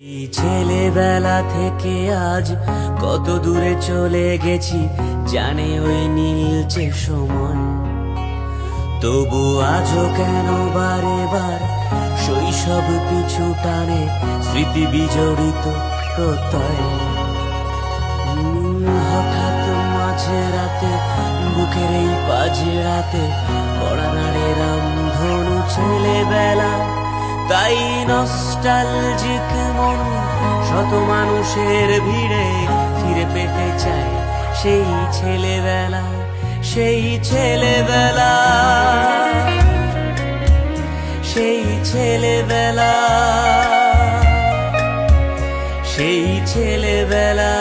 এই ছেলেবেলা থেকে আজ কত দূরে চলে গেছি জানে ওই নীলচে সময়। তবু আজও কেন বারে বার শৈশব পিছু টানে স্মৃতি বিজড়িত প্রত্যয়। হঠাৎ মাঝে রাতে বুকের এই পাজরাতে কড়া নাড়ে রামধনু ছেলেবেলা। তাই নস্টালজিক মন শত মানুষের ভিড়ে ফিরে পেতে চায় সেই ছেলেবেলা, সেই ছেলেবেলা, সেই ছেলেবেলা, সেই ছেলেবেলা।